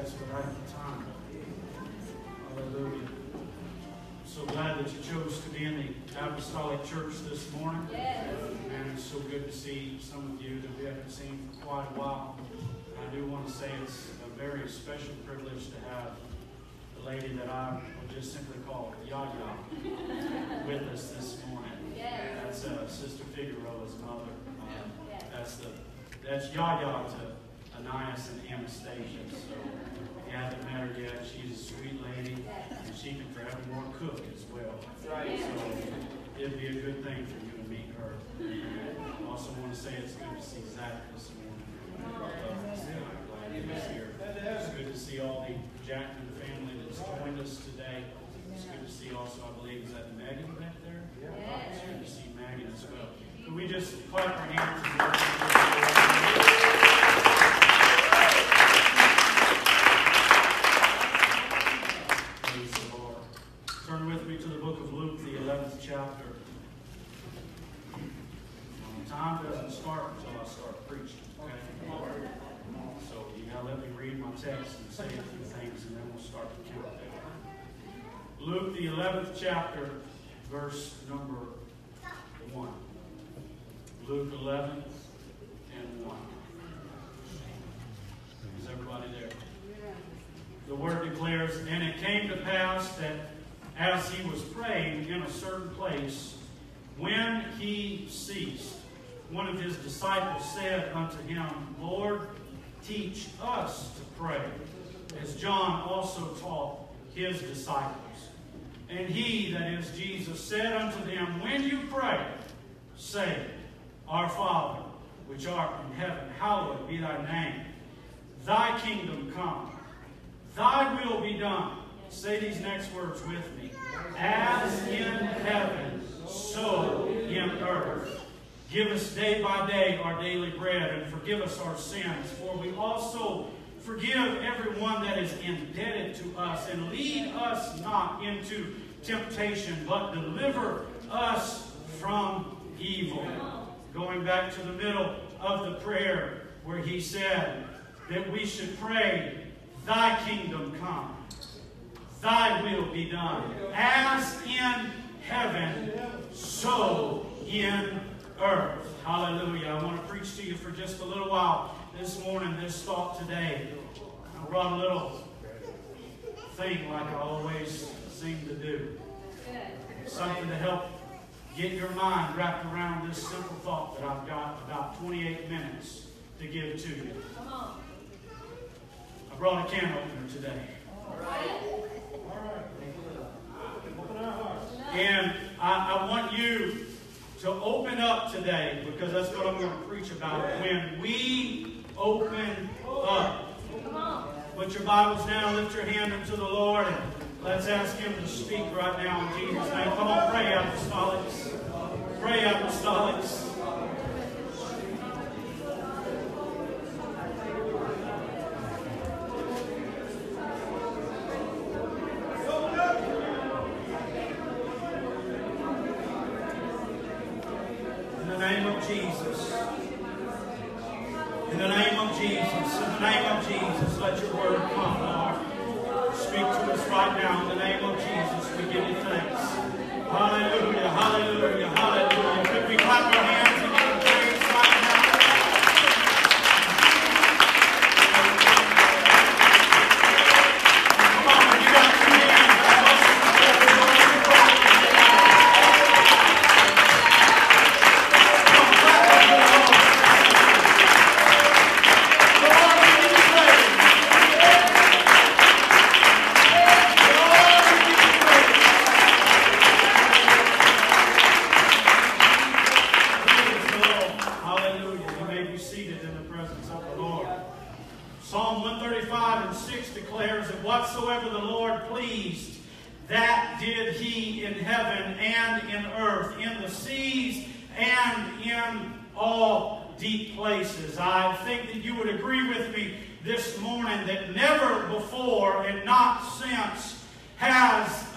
That's the right time. Hallelujah. I'm so glad that you chose to be in the Apostolic Church this morning. Yes. And it's so good to see some of you that we haven't seen for quite a while. I do want to say it's a very special privilege to have the lady that I would just simply call Yaya with us this morning. Yes. That's Sister Figueroa's mother. That's Yaya to Ananias and Anastasia. So if you haven't met her yet, she's a sweet lady, and she can forevermore cook as well. That's right. So it'd be a good thing for you to meet her. I also want to say it's good to see Zach this morning. I'm glad he was here. It's good to see all the Jackman family that's joined us today. It's good to see also, I believe, is that Megan back there? Yes. It's good to see Megan as well. Can we just clap our hands and worship? Praise the Lord. Turn with me to the book of Luke, the 11th chapter. Time doesn't start until I start preaching, okay? So you gotta let me read my text and say a few things, and then we'll start the countdown. Luke, the 11th chapter, verse number 1. Luke 11 and 1. Is everybody there? The word declares, "And it came to pass that as he was praying in a certain place, when he ceased, one of his disciples said unto him, Lord, teach us to pray, as John also taught his disciples. And he, that is Jesus, said unto them, When you pray, say, Our Father, which art in heaven, hallowed be thy name. Thy kingdom come. Thy will be done." Say these next words with me. "As in heaven, so in earth. Give us day by day our daily bread, and forgive us our sins, for we also forgive everyone that is indebted to us. And lead us not into temptation, but deliver us from evil." Going back to the middle of the prayer where he said that we should pray, "Thy kingdom come, thy will be done, as in heaven, so in earth." Hallelujah. I want to preach to you for just a little while this morning, this thought today. I brought a little thing like I always seem to do. Something to help get your mind wrapped around this simple thought that I've got about 28 minutes to give to you. Come on. I brought a can opener today. All right. And I want you to open up today, because that's what I'm going to preach about. When we open up. Come on. Put your Bibles down, lift your hand unto the Lord, and let's ask Him to speak right now in Jesus' name. Come on, pray, apostolics. Pray, apostolics. In the name of Jesus. In the name of Jesus. In the name of Jesus, let your word come, Lord. Speak to us right now. In the name of Jesus, we give you thanks. Hallelujah, hallelujah, hallelujah. Could we clap our hands and give praise right now? Come on, you got 2 hands. Psalm 135 and 6 declares that whatsoever the Lord pleased, that did He in heaven and in earth, in the seas and in all deep places. I think that you would agree with me this morning that never before and not since has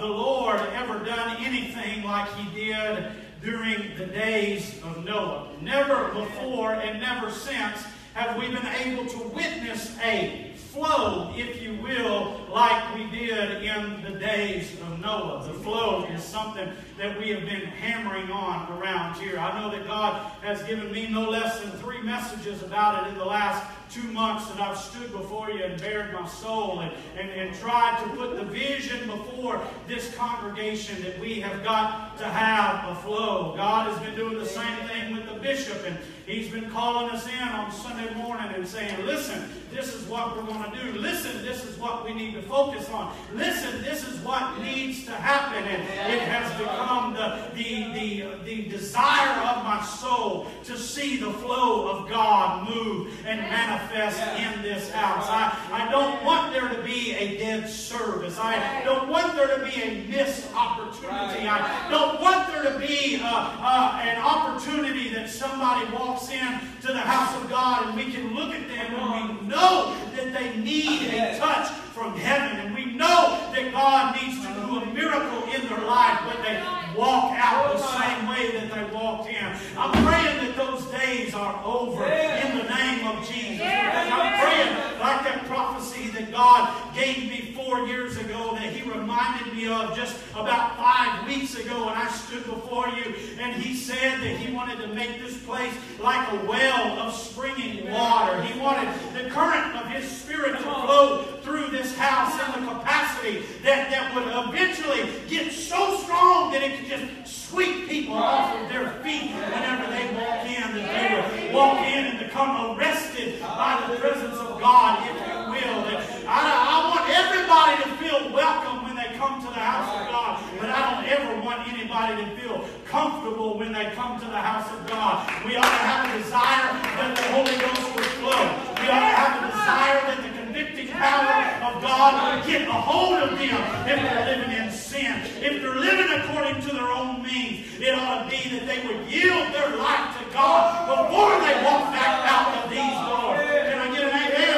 the Lord ever done anything like He did during the days of Noah. Never before and never since have we been able to witness a flow, if you will, like we did in the days of Noah. The flow is something that we have been hammering on around here. I know that God has given me no less than 3 messages about it in the last 2 months that I've stood before you and bared my soul and tried to put the vision before this congregation that we have got to have a flow. God has been doing the same thing with the bishop, and he's been calling us in on Sunday morning and saying, listen, this is what we're going to do. Listen, this is what we need to focus on. Listen, this is what needs to happen. And it has become the desire of my soul to see the flow of God move and manifest in this house. I don't want there to be a dead service. I don't want there to be a missed opportunity. I don't want there to be an opportunity that somebody walks in to the house of God and we can look at them and we know that they need a touch from heaven, and we know that God needs to do a miracle in their life, but they walk out the same way that they walked in. I'm praying that those days are over in the name of Jesus. I'm praying like that prophecy that God gave me 4 years ago that He reminded me of just about 5 weeks ago when I stood before you, and He said that He wanted to make this place like a well of springing water. He wanted the current of His Spirit to flow through this house in the capacity that would eventually get so strong that it could just sweep people off of their feet whenever they walk in, that they would walk in and become arrested by the presence of God, if you will. That I want everybody to feel welcome when they come to the house of God, but I don't ever want anybody to feel comfortable when they come to the house of God. We ought to have a desire that the Holy Ghost would flow. We ought to have a desire that the convicting power of God would get a hold of them if they're living in sin. If they're living according to their own means, it ought to be that they would yield their life to God before they walk back out of these doors. Can I get an amen?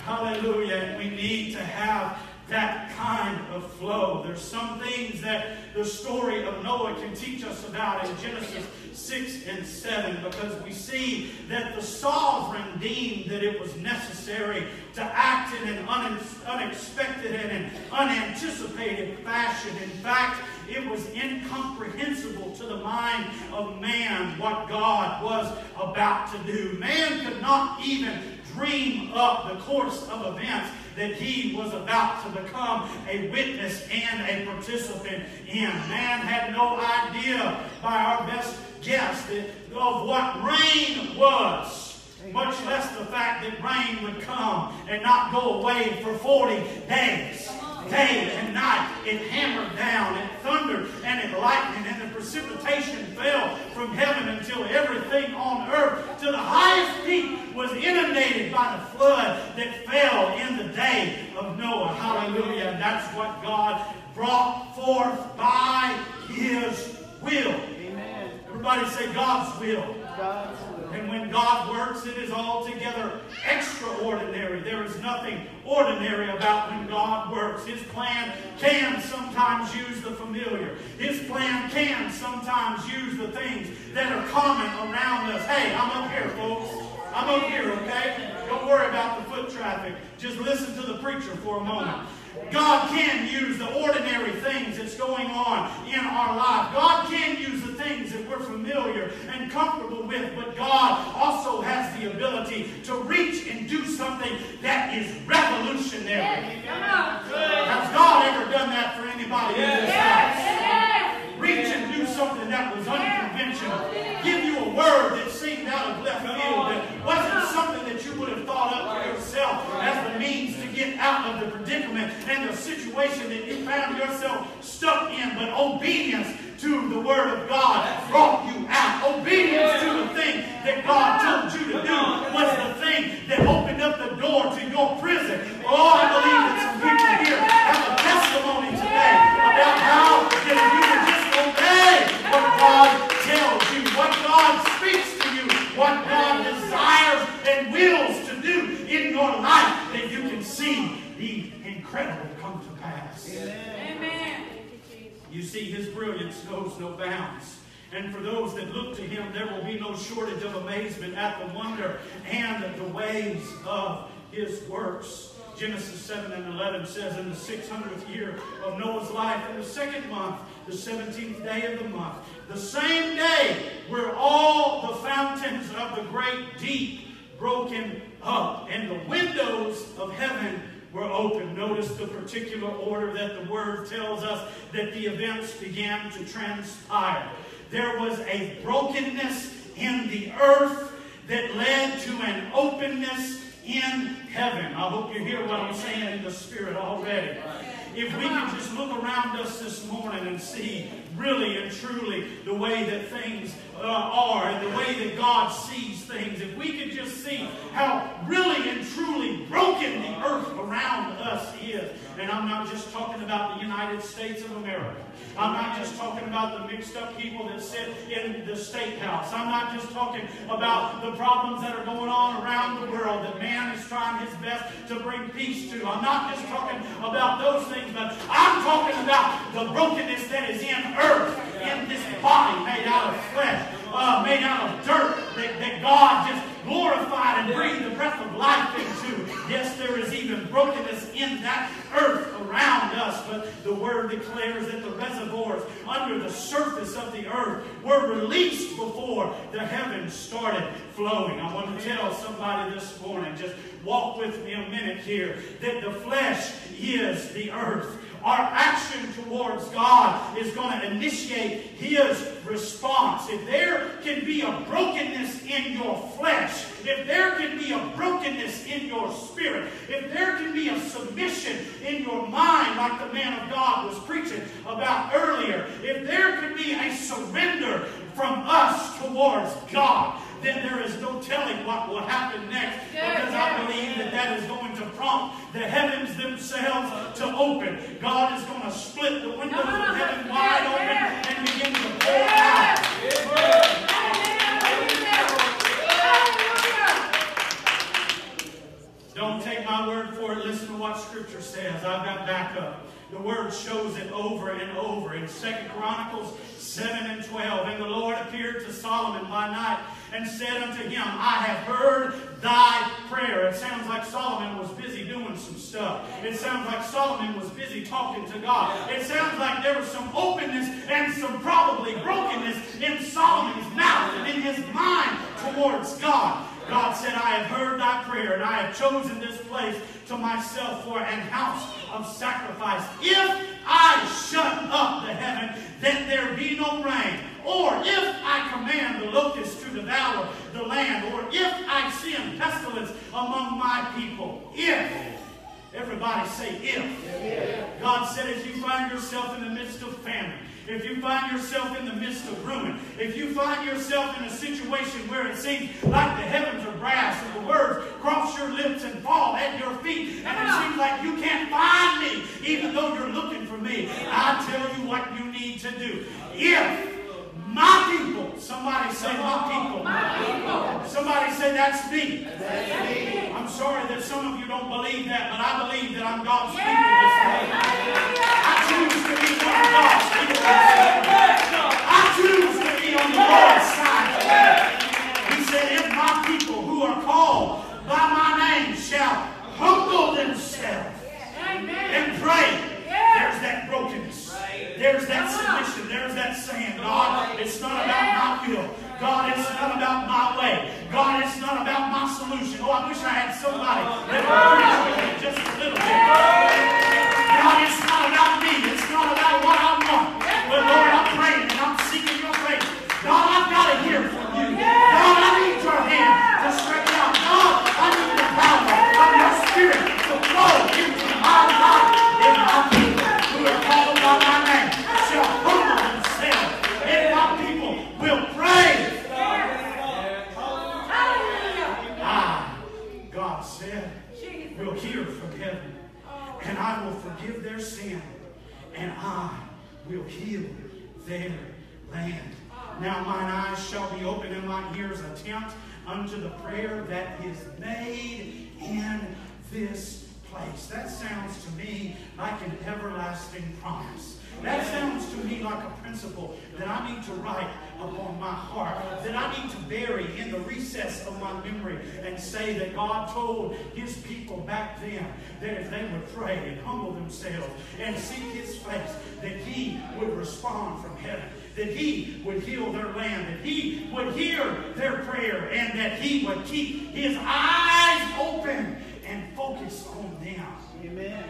Hallelujah. And we need to have that kind of flow. There's some things that the story of Noah can teach us about in Genesis 6 and 7, because we see that the sovereign deemed that it was necessary to act in an unexpected and an unanticipated fashion. In fact, it was incomprehensible to the mind of man what God was about to do. Man could not even dream up the course of events that he was about to become a witness and a participant in. Man had no idea, by our best guess, of what rain was, much less the fact that rain would come and not go away for 40 days. Day and night, it hammered down, it thundered, and it lightened, and the precipitation fell from heaven until everything on earth to the highest peak was inundated by the flood that fell in the day of Noah. Hallelujah. And that's what God brought forth by His will. Amen. Everybody say God's will. God's will. And when God works, it is altogether extraordinary. There is nothing ordinary about when God works. His plan can sometimes use the familiar. His plan can sometimes use the things that are common around us. Hey, I'm up here, folks. I'm up here, okay? Don't worry about the foot traffic. Just listen to the preacher for a moment. God can use the ordinary things that's going on in our life. God can use the things that we're familiar and comfortable with, but God also has the ability to reach and do something that is revolutionary. Has God ever done that for anybody in this house? Reach and do something that was unconventional. Give you a word that seemed out of left field, that wasn't something that you would have thought up for yourself as the means to get out of the predicament and the situation that you found yourself stuck in. But obedience to the Word of God brought you out. Obedience to the thing that God told you to do was the thing that opened up the door to your prison. Oh, I believe that some people here have a testimony today about how that if you would just obey what God tells you, what God speaks to you, what God desires and wills to do in your life, that you can see the incredible come to pass. Amen. You see, His brilliance knows no bounds. And for those that look to him, there will be no shortage of amazement at the wonder and the ways of his works. Genesis 7:11 says, in the 600th year of Noah's life, in the second month, the 17th day of the month, the same day were all the fountains of the great deep broken up, and the windows of heaven were open. Notice the particular order that the Word tells us that the events began to transpire. There was a brokenness in the earth that led to an openness in heaven. I hope you hear what I'm saying in the Spirit already. If we can just look around us this morning and see really and truly the way that things are and the way that God sees things, if we could just see how really and truly broken the earth around us is. And I'm not just talking about the United States of America. I'm not just talking about the mixed up people that sit in the state house. I'm not just talking about the problems that are going on around the world that man is trying his best to bring peace to. I'm not just talking about those things, but I'm talking about the brokenness that is in earth, in this body made out of flesh, made out of dirt, that God just glorified and breathed the breath of life into. Yes, there is even brokenness in that earth around us, but the Word declares that the reservoirs under the surface of the earth were released before the heavens started flowing. I want to tell somebody this morning, just walk with me a minute here, that the flesh is the earth. Our action towards God is going to initiate His response. If there can be a brokenness in your flesh, if there can be a brokenness in your spirit, if there can be a submission in your mind like the man of God was preaching about earlier, if there can be a surrender from us towards God, then there is no telling what will happen next, because I believe that that is going to prompt the heavens themselves to open. God is going to split the windows of heaven wide open and begin to pour out. Don't take my word for it. Listen to what Scripture says. I've got backup. The Word shows it over and over. In 2 Chronicles 7:12, and the Lord appeared to Solomon by night and said unto him, I have heard thy prayer. It sounds like Solomon was busy doing some stuff. It sounds like Solomon was busy talking to God. It sounds like there was some openness and some probably brokenness in Solomon's mouth and in his mind towards God. God said, I have heard thy prayer, and I have chosen this place to myself for an house of sacrifice. If I shut up the heaven, that there be no rain, or if I command the locusts to devour the land, or if I send pestilence among my people, if. Everybody say if. God said, if you find yourself in the midst of famine, if you find yourself in the midst of ruin, if you find yourself in a situation where it seems like the heavens are brass and the words cross your lips and fall at your feet, and it seems like you can't find me even though you're looking for me, I tell you what you need to do. If my people, somebody say my people. Somebody say that's me. I'm sorry that some of you don't believe that, but I believe that I'm God's people this day. I choose to be one of God's people this day. I choose to be on the Lord's side today. He said, if my people who are called by my name shall humble themselves and pray, there's that brokenness. There's that submission. There's that saying, God, it's not about my will. God, it's not about my way. God, it's not about my solution. Oh, I wish I had somebody that would preach with me just a little bit. God, it's not about me. It's not about what I want. But Lord, I'm praying and I'm seeking your face. God, I've got to hear from you. God, I need your hand to stretch out. God, I need the power of your Spirit to flow into my life. In my people who are called by my name shall humble themselves. And my people will pray. God said, will hear from heaven, and I will forgive their sin, and I will heal their land. Now mine eyes shall be open and my ears attent unto the prayer that is made in this place. That sounds to me like an everlasting promise. That sounds to me like a principle that I need to write upon my heart, that I need to bury in the recess of my memory and say that God told His people back then that if they would pray and humble themselves and seek His face, that He would respond from heaven, that He would heal their land, that He would hear their prayer, and that He would keep His eyes open and focus on them. Amen.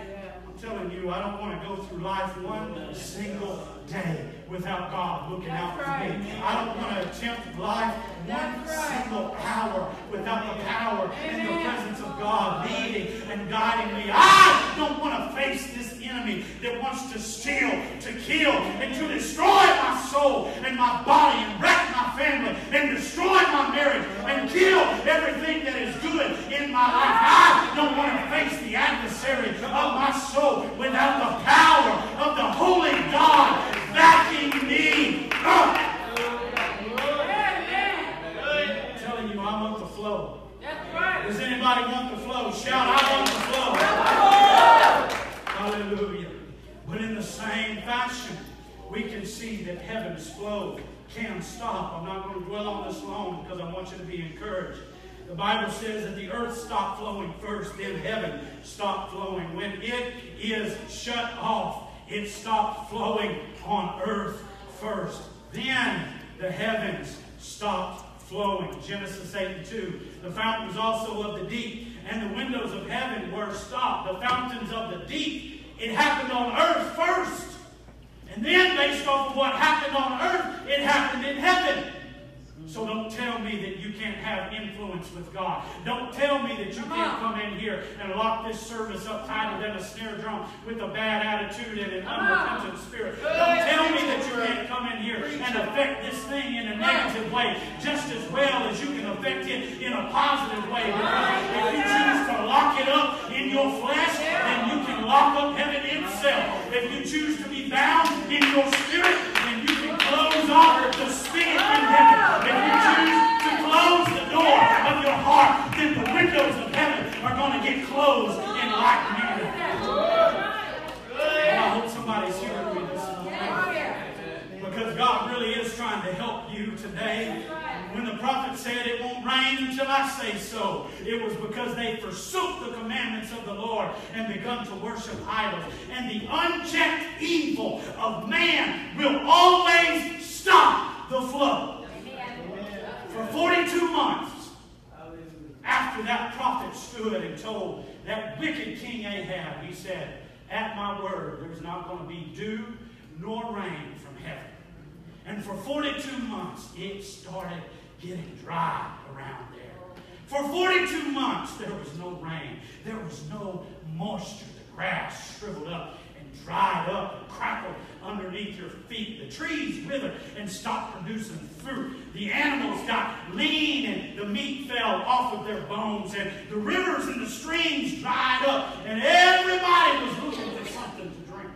I'm telling you, I don't want to go through life one single day without God looking out for me. I don't want to attempt life one single hour without the power and the presence of God leading and guiding me. I don't want to face this enemy that wants to steal, to kill, and to destroy my soul and my body and wreck my family and destroy my marriage and kill everything that is good in my life. I don't want to face the adversary of my soul without the power of the Holy God backing me up. I'm telling you, I want the flow. Does anybody want the flow? Shout, I want the flow. Hallelujah. But in the same fashion, we can see that heaven's flow can stop. I'm not going to dwell on this long because I want you to be encouraged. The Bible says that the earth stopped flowing first, then heaven stopped flowing. When it is shut off, it stopped flowing on earth first. Then the heavens stopped flowing. Genesis 8:2. The fountains also of the deep and the windows of heaven were stopped. The fountains of the deep, it happened on earth first. And then based off of what happened on earth, it happened in heaven. So don't tell me that you can't have influence with God. Don't tell me that you can't come in here and lock this service up tighter than a snare drum with a bad attitude and an unrepentant spirit. Don't tell me that you can't come in here and affect this thing in a negative way just as well as you can affect it in a positive way. Because if you choose to lock it up in your flesh, then you can lock up heaven itself. If you choose to be bound in your spirit, then you can close off the spigot in heaven. If you choose to close the door of your heart, then the windows of heaven are going to get closed in like manner. And I hope somebody's hearing me this morning. Because God really is trying to help you today. When the prophet said, "It won't rain until I say so," it was because they forsook the commandments of the Lord and begun to worship idols. And the unchecked evil of man will always stop the flow. For 42 months after that prophet stood and told that wicked King Ahab, he said, "At my word, there's not going to be dew nor rain from heaven." And for 42 months, it started getting dry around there. For 42 months, there was no rain. There was no moisture. The grass shriveled up and dried up and crackled underneath your feet. The trees withered and stopped producing fruit. The animals got lean and the meat fell off of their bones. And the rivers and the streams dried up. And everybody was looking for something to drink.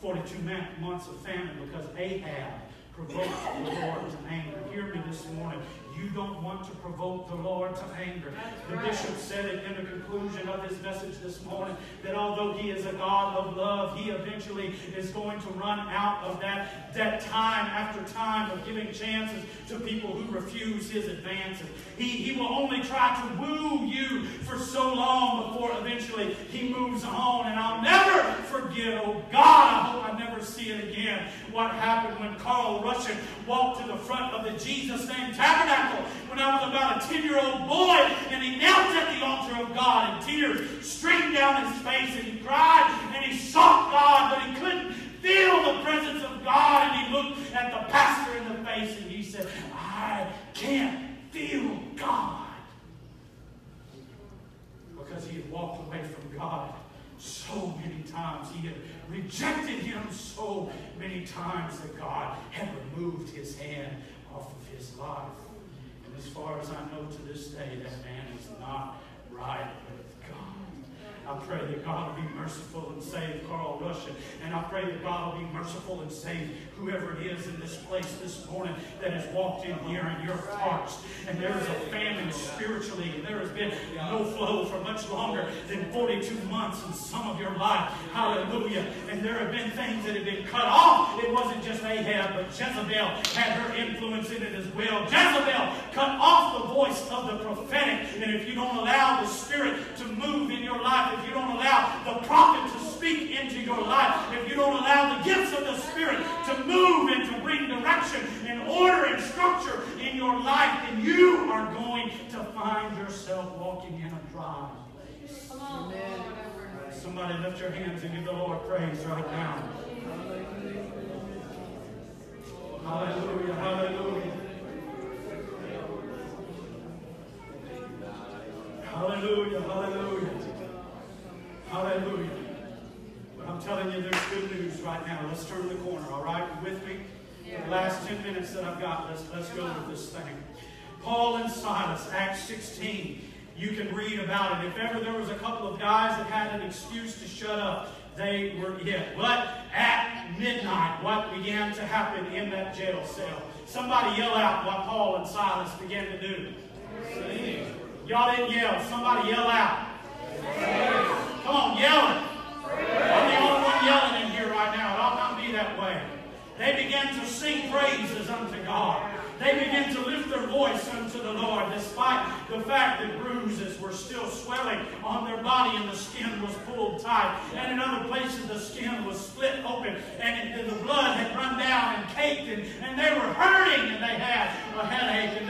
42 months of famine because Ahab provoked the Lord to anger. Hear me this morning. You don't want to provoke the Lord to anger. The bishop said it in the conclusion of his message this morning, that although He is a God of love, He eventually is going to run out of that time after time of giving chances to people who refuse His advances. He will only try to woo you for so long before eventually He moves on. And I'll never forget, oh God, I hope I never see it again, what happened when Carl Russian walked to the front of the Jesus Name Tabernacle when I was about a 10-year-old boy, and he knelt at the altar of God, and tears streamed down his face, and he cried, and he sought God, but he couldn't feel the presence of God, and he looked at the pastor in the face, and he said, "I can't feel God," because he had walked away from God so many times. He had rejected Him so many times that God had removed His hand off of his life. And as far as I know to this day, that man is not right with God. I pray that God will be merciful and save Carl Russian. And I pray that God will be merciful and save whoever it is in this place this morning that has walked in here in your hearts. And there is a famine spiritually, and there has been no flow for much longer than 42 months in some of your life. Hallelujah. And there have been things that have been cut off. It wasn't just Ahab, but Jezebel had her influence in it as well. Jezebel cut off the voice of the prophetic. And if you don't allow the Spirit to move in your life, if you don't allow the prophet to speak into your life, if you don't allow the gifts of the Spirit to move and to bring direction and order and structure in your life, then you are going to find yourself walking in a dry place. Amen. Somebody lift your hands and give the Lord praise right now. Hallelujah, hallelujah. Hallelujah, hallelujah. Hallelujah. But I'm telling you, there's good news right now. Let's turn the corner, all right? You with me? The last 10 minutes that I've got, let's go with this thing. Paul and Silas, Acts 16. You can read about it. If ever there was a couple of guys that had an excuse to shut up, they were it. But at midnight, what began to happen in that jail cell? Somebody yell out what Paul and Silas began to do. Sing. Y'all didn't yell. Somebody yell out. Come on, yell it. I'm the only one yelling in here right now. It ought not be that way. They began to sing praises unto God. They began to lift their voice unto the Lord, despite the fact that bruises were still swelling on their body and the skin was pulled tight. And in other places the skin was split open and the blood had run down and caked and they were hurting and they had a headache and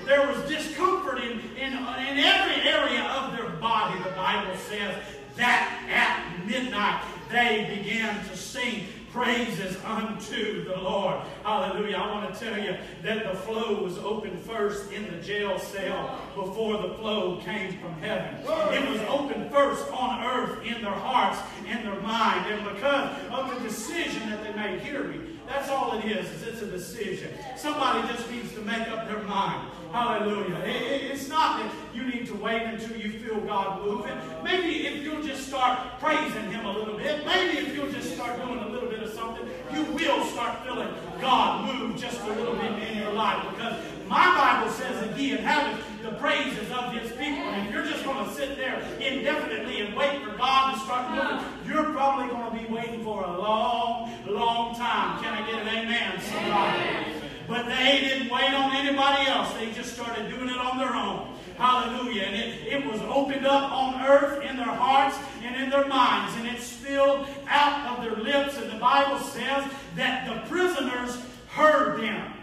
there was discomfort in every area of their body. The Bible says that at midnight they began to sing praises unto the Lord. Hallelujah. I want to tell you that the flow was open first in the jail cell before the flow came from heaven. It was open first on earth in their hearts, in their mind. And because of the decision that they made, hear me, that's all it is it's a decision. Somebody just needs to make up their mind. Hallelujah. It's not that you need to wait until you feel God moving. Maybe if you'll just start praising Him a little bit, maybe if you'll just start doing a little bit of something, you will start feeling God move just a little bit in your life. Because my Bible says that He inhabits the praises of His people. And if you're just going to sit there indefinitely and wait for God to start moving, you're probably going to be waiting for a long, long time. Can I get an amen, somebody? But they didn't wait on anybody else. They just started doing it on their own. Hallelujah. And it was opened up on earth in their hearts and in their minds. And it spilled out of their lips. And the Bible says that the prisoners heard them.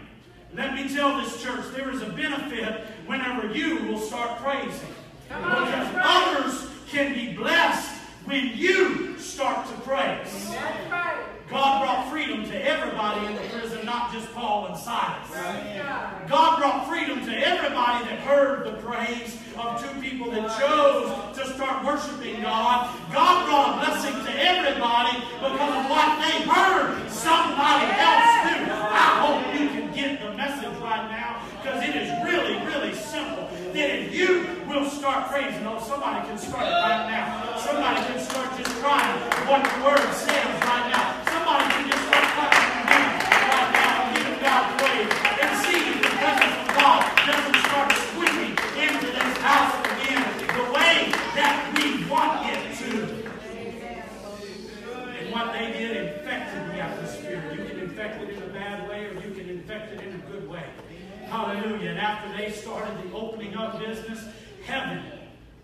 Let me tell this church, there is a benefit whenever you will start praising. Because others can be blessed when you start to praise. That's right. God brought freedom to everybody in the prison, not just Paul and Silas. God brought freedom to everybody that heard the praise of two people that chose to start worshiping God. God brought a blessing to everybody because of what they heard somebody else do. I hope you can get the message right now, because it is really, really simple. That if you will start praising, somebody can start it right now. Somebody can start just trying what the Word says right now. Somebody can just start clapping their hands right now and giving God praise and see if the presence of God doesn't start sweeping into this house again the way that we want it to. And what they did infected the atmosphere. You can infect it in a bad way or you can infect it in a good way. Hallelujah. And after they started the opening up business, heaven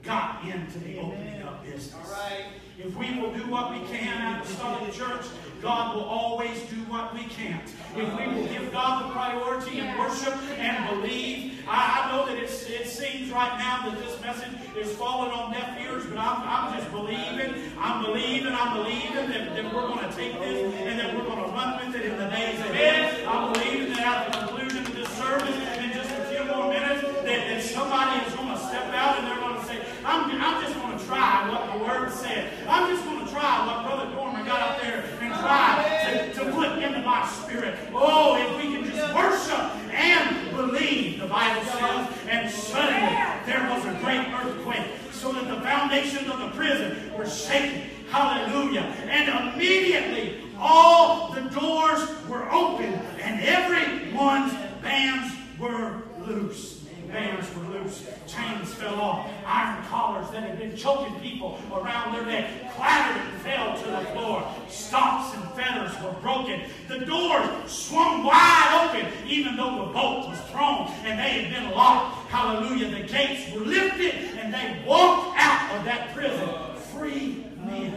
got into the opening up business. All right. If we will do what we can at the Apostolic Church, God will always do what we can't. If we will give God the priority and worship and believe, I know that it seems right now that this message is falling on deaf ears, but I'm just believing. I'm believing that we're going to take this and that we're going to run with it in the days ahead. I'm believing that at the conclusion of this service, in just a few more minutes, that somebody is going to step out and they're going to say, I'm just going to try what the Word said. I'm just going to try what Brother Dorman got up there and try to put into my spirit. Oh, if we can just worship and believe, the Bible says, and suddenly there was a great earthquake. so that the foundations of the prison were shaken. Hallelujah. And immediately all the doors were open and everyone's bands were loose. Bands were loose. Chains fell off. Iron collars that had been choking people around their neck clattered and fell to the floor. Stocks and fetters were broken. The doors swung wide open even though the bolt was thrown and they had been locked. Hallelujah. The gates were lifted and they walked out of that prison free men.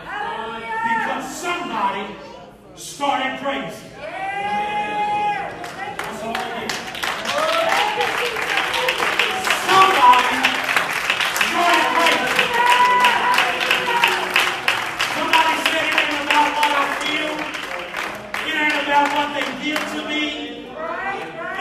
Hallelujah. Because somebody started praising. That's all it is. Somebody started praising. Somebody said it ain't about what I feel. It ain't about what they did to me.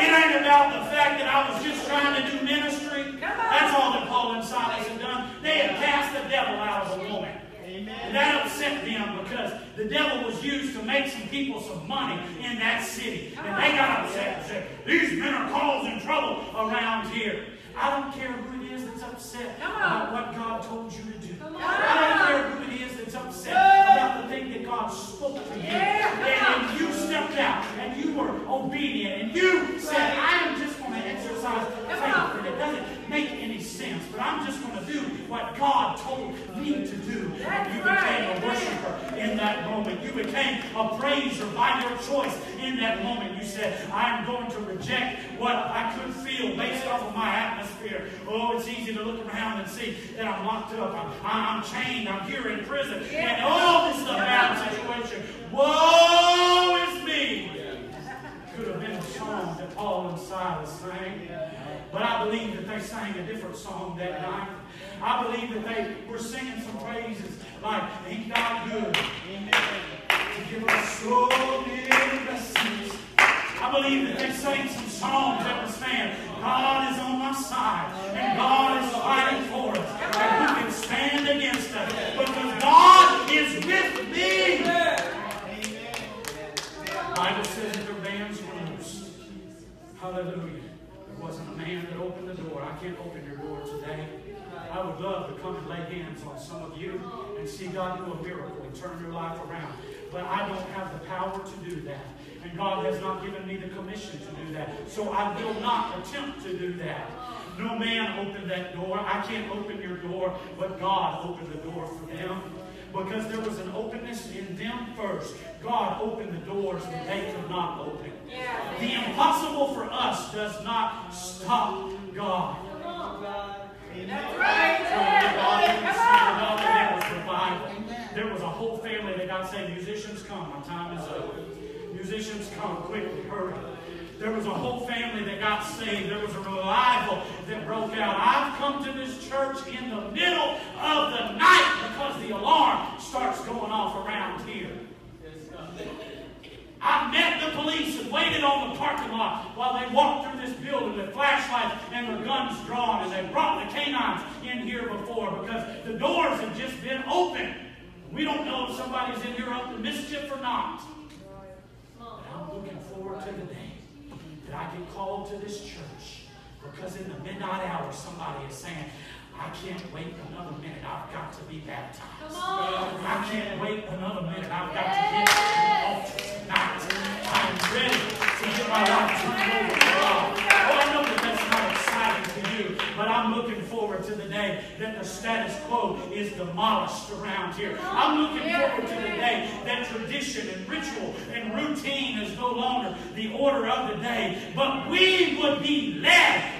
It ain't about the fact that I was just trying to do ministry. That's all that Paul and Silas had done. They had cast the devil out of a woman. And that upset them because the devil was used to make some people some money in that city. And they got upset and said, these men are causing trouble around here. I don't care who it is that's upset about what God told you to do. I don't care who it is that's upset about the thing that God spoke to you. And you stepped out and you were obedient and you said, I am just going to exercise faith. And it doesn't make any sense, but I'm just going to do what God told me to do. And you became a worshiper in that moment. You became a praiser by your choice in that moment. You said, I'm going to reject what I could feel based off of my atmosphere. Oh, it's easy to look around and see that I'm locked up. I'm chained. I'm here in prison. And oh, this is a bad situation. Woe is me. Could have been a song that Paul and Silas sang. But I believe that they sang a different song that night. I believe that they were singing some praises like, ain't God good? To give us so many blessings. I believe that they sang some songs that were saying, God is on my side, and God is fighting for us, and who can stand against us? Because God is with me. The Bible says that their bands were loose. Hallelujah. There wasn't a man that opened the door. I can't open your door today. I would love to come and lay hands on some of you and see God do a miracle and turn your life around. But I don't have the power to do that. And God has not given me the commission to do that. So I will not attempt to do that. No man opened that door. I can't open your door, but God opened the door for them. Because there was an openness in them first. God opened the doors that they could not open. The impossible for us does not stop God. That's right. There was a whole family that got saved. Musicians come. My time is up. Musicians come. Quickly, hurry. There was a whole family that got saved. There was a revival that broke out. I've come to this church in the middle of the night because the alarm starts going off around here. I met the police and waited on the parking lot while they walked through this building with flashlights and their guns drawn, and they brought the canines in here before because the doors have just been open. We don't know if somebody's in here up to mischief or not. But I'm looking forward to the day that I get called to this church because in the midnight hour somebody is saying, I can't wait another minute. I've got to be baptized. I can't wait another minute. I've got to get to the altar tonight. I'm ready to get my life turned over to God. Oh, I know that that's not exciting to you, but I'm looking forward to the day that the status quo is demolished around here. I'm looking forward to the day that tradition and ritual and routine is no longer the order of the day, but we would be led